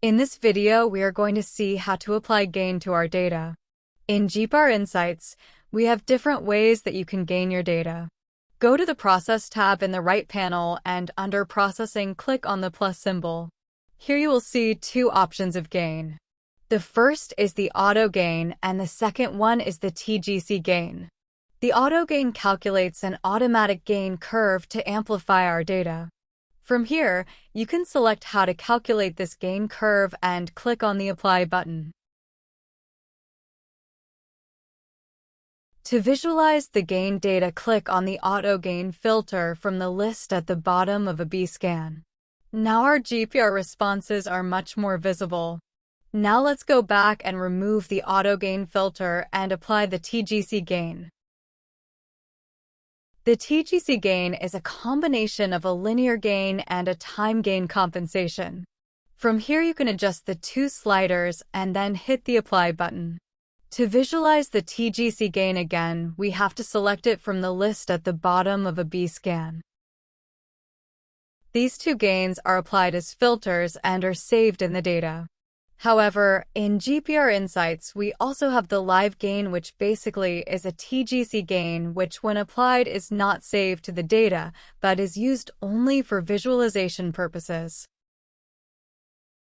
In this video, we are going to see how to apply gain to our data. In GPR Insights, we have different ways that you can gain your data. Go to the Process tab in the right panel and under Processing, click on the plus symbol. Here you will see two options of gain. The first is the auto gain and the second one is the TGC gain. The auto gain calculates an automatic gain curve to amplify our data. From here, you can select how to calculate this gain curve and click on the Apply button. To visualize the gain data, click on the Auto Gain filter from the list at the bottom of a B-scan. Now our GPR responses are much more visible. Now let's go back and remove the Auto Gain filter and apply the TGC gain. The TGC gain is a combination of a linear gain and a time gain compensation. From here you can adjust the two sliders and then hit the Apply button. To visualize the TGC gain again, we have to select it from the list at the bottom of a B-scan. These two gains are applied as filters and are saved in the data. However, in GPR Insights, we also have the live gain, which basically is a TGC gain, which when applied is not saved to the data, but is used only for visualization purposes.